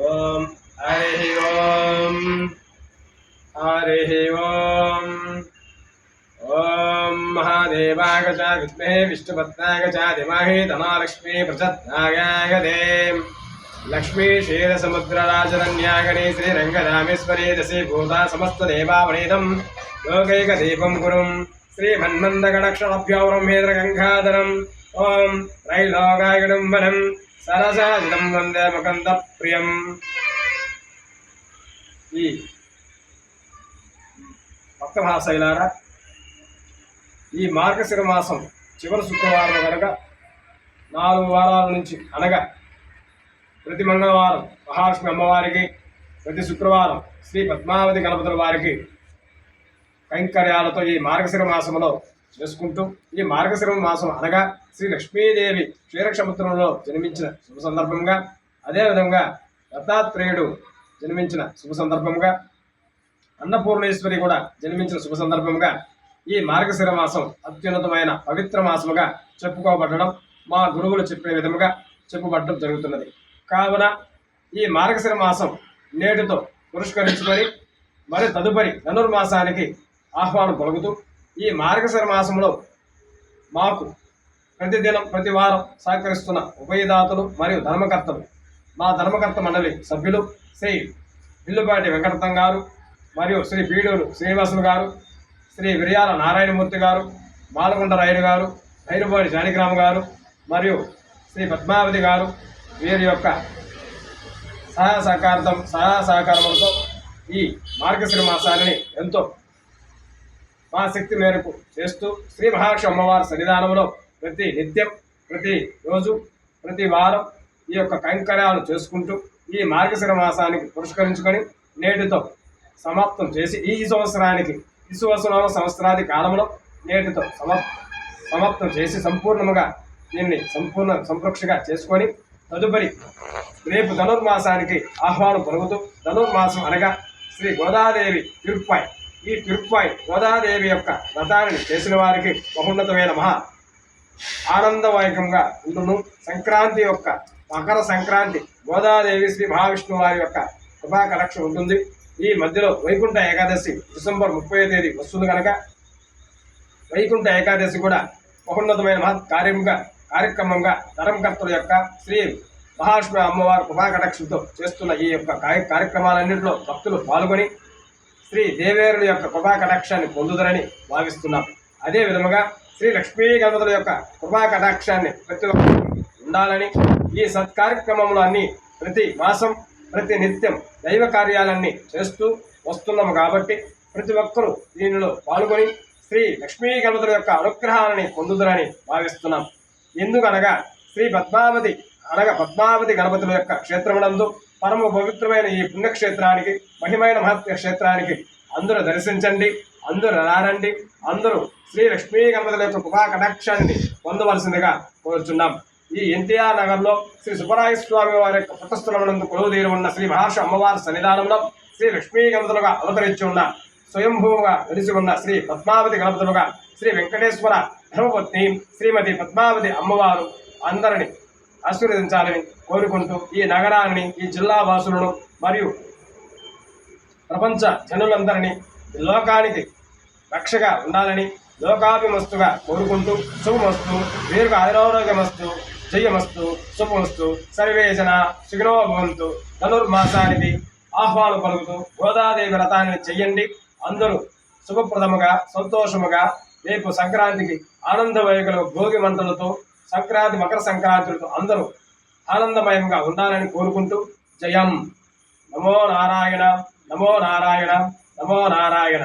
ఓం హరి ఓం హరి ఓం ఓం మహాదేవాయ చ విద్మహే విష్ణుపత్నాయ చ ధీమహి తన్నో లక్ష్మీ ప్రచోదయాత్ లక్ష్మీ క్షీరసముద్రరాజరణ్యాగణి శ్రీరంగరామేశ్వరీ దశీ భూతా సమస్తదేవావనేదం లోకైకదీపం గురుం శ్రీమన్మందగణక్షరభ్యౌరమేంద్రగంగాధరం ఓం త్రైలోకాయుడుంబరం సరసాజితం వందే ముకంద ప్రియం. ఈ భక్త మహాశైలారా, ఈ మార్గశిర మాసం చివరి శుక్రవారం కనుక 4 వారాల నుంచి అనగా ప్రతి మంగళవారం మహాలక్ష్మి అమ్మవారికి, ప్రతి శుక్రవారం శ్రీ పద్మావతి గణపతుల వారికి కైంకర్యాలతో ఈ మార్గశిర మాసంలో చేసుకుంటూ, ఈ మార్గశిర మాసం అనగా శ్రీ లక్ష్మీదేవి క్షీరసముద్రంలో జన్మించిన శుభ సందర్భంగా, అదేవిధంగా దత్తాత్రేయుడు జన్మించిన శుభ సందర్భంగా, అన్నపూర్ణేశ్వరి కూడా జన్మించిన శుభ సందర్భంగా ఈ మార్గశిర మాసం అత్యున్నతమైన పవిత్ర మాసముగా చెప్పుకోబడడం, మా గురువులు చెప్పే విధముగా చెప్పబడడం జరుగుతున్నది. కావున ఈ మార్గశిర మాసం నేటితో పురస్కరించుకొని మరి తదుపరి ధనుర్మాసానికి ఆహ్వానం పలుకుతూ, ఈ మార్గశిర మాసంలో మాకు ప్రతిదినం ప్రతి వారం సహకరిస్తున్న ఉభయదాతలు మరియు ధర్మకర్తలు, మా ధర్మకర్త మండలి సభ్యులు శ్రీ బిల్లుపాటి వెంకటరత్నం గారు మరియు శ్రీ పీడూరు శ్రీనివాసులు గారు, శ్రీ విర్యాల నారాయణమూర్తి గారు, మాలకొండ రాయుడు గారు, భైరుపాటి జానకిరామ గారు మరియు శ్రీ పద్మావతి గారు, వీరి యొక్క సహాయ సహకారములతో ఈ మార్గశిర మాసాన్ని ఎంతో మా శక్తి మేరకు చేస్తూ శ్రీ మహాలక్ష్మి అమ్మవారి సన్నిధానంలో ప్రతి నిత్యం, ప్రతి రోజు, ప్రతి వారం ఈ యొక్క కైంకర్యాలు చేసుకుంటూ ఈ మార్గశిర మాసానికి పురస్కరించుకొని నేటితో సమాప్తం చేసి ఈ సంవత్సరాది కాలంలో నేటితో సమాప్తం చేసి సంపూర్ణముగా దీన్ని సంప్రోక్షగా చేసుకొని తదుపరి రేపు ధనుర్మాసానికి ఆహ్వానం పలుకుతూ, ధనుర్మాసం అనగా శ్రీ గోదాదేవి తిరుప్పాయ్, ఈ తిరుప్పాయ్ గోదాదేవి యొక్క వ్రతాన్ని చేసిన వారికి మహోన్నతమైన మహా ఆనందవాయకంగా ఉండును. సంక్రాంతి యొక్క మకర సంక్రాంతి గోదాదేవి శ్రీ మహావిష్ణువు వారి యొక్క కృపా కటాక్షం ఉంటుంది. ఈ మధ్యలో వైకుంఠ ఏకాదశి డిసెంబర్ 30వ తేదీ వస్తుంది కనుక వైకుంఠ ఏకాదశి కూడా మహోన్నతమైన కార్యక్రమంగా ధర్మకర్తల యొక్క శ్రీ మహాలక్ష్మి అమ్మవారి కృపా కటాక్షంతో చేస్తున్న ఈ యొక్క కార్యక్రమాలన్నింటిలో భక్తులు పాల్గొని శ్రీ దేవేరుల యొక్క కృపా కటాక్షాన్ని పొందుదరని భావిస్తున్నాం. అదే విధముగా శ్రీ లక్ష్మీ గణపతుల యొక్క కృపా కటాక్షాన్ని ప్రతి ఒక్కరు ఉండాలని, ఈ సత్కార్యక్రమంలో అన్ని ప్రతి మాసం ప్రతి నిత్యం దైవ కార్యాలన్నీ చేస్తూ వస్తున్నాము కాబట్టి ప్రతి ఒక్కరూ దీనిలో పాల్గొని శ్రీ లక్ష్మీ గణపతుల యొక్క అనుగ్రహాలని పొందుదరని భావిస్తున్నాం. ఎందుకనగా శ్రీ పద్మావతి గణపతుల యొక్క క్షేత్రమునందు పరమ పవిత్రమైన ఈ పుణ్యక్షేత్రానికి, మహిమైన మహత్వ క్షేత్రానికి అందరూ దర్శించండి, అందరూ రారండి, అందరూ శ్రీ లక్ష్మీ గణపతుల యొక్క కృపా కటాక్షాన్ని పొందవలసిందిగా కోరుచున్నాం. ఈ ఎన్టీఆర్ నగర్లో శ్రీ సుబ్బరాయ స్వామి వారి యొక్క పుట్టస్థలమునందు కొలువుదీరి ఉన్న శ్రీ మహాలక్ష్మి అమ్మవారి సన్నిధానంలో శ్రీ లక్ష్మీ గణపతులుగా అవతరించి ఉన్న, స్వయంభూగా వెలిసి ఉన్న శ్రీ పద్మావతి గణపతులుగా శ్రీ వెంకటేశ్వర ధర్మపత్ని శ్రీమతి పద్మావతి అమ్మవారు అందరినీ ఆశీర్వదించాలని కోరుకుంటూ ఈ నగరాన్ని, ఈ జిల్లా వాసులను మరియు ప్రపంచ జనులందరినీ లోకానికి రక్షగా ఉండాలని లోకాభిమస్తుగా కోరుకుంటూ శుభమస్తు, దీర్ఘ ఆరోగ్యమస్తు, జయమస్తు, శుభమస్తు, సర్వే జన సుఖినో భవంతు. ధనుర్మాసానికి ఆహ్వానం పలుకుతూ గోదాదేవి వ్రతాన్ని చెయ్యండి. అందరూ శుభప్రదముగా సంతోషముగా రేపు సంక్రాంతికి ఆనందవైకల భోగి మంటలతో మకర సంక్రాంతులతో అందరూ ఆనందమయంగా ఉండాలని కోరుకుంటూ జయం. నమో నారాయణ, నమో నారాయణ, నమో నారాయణ.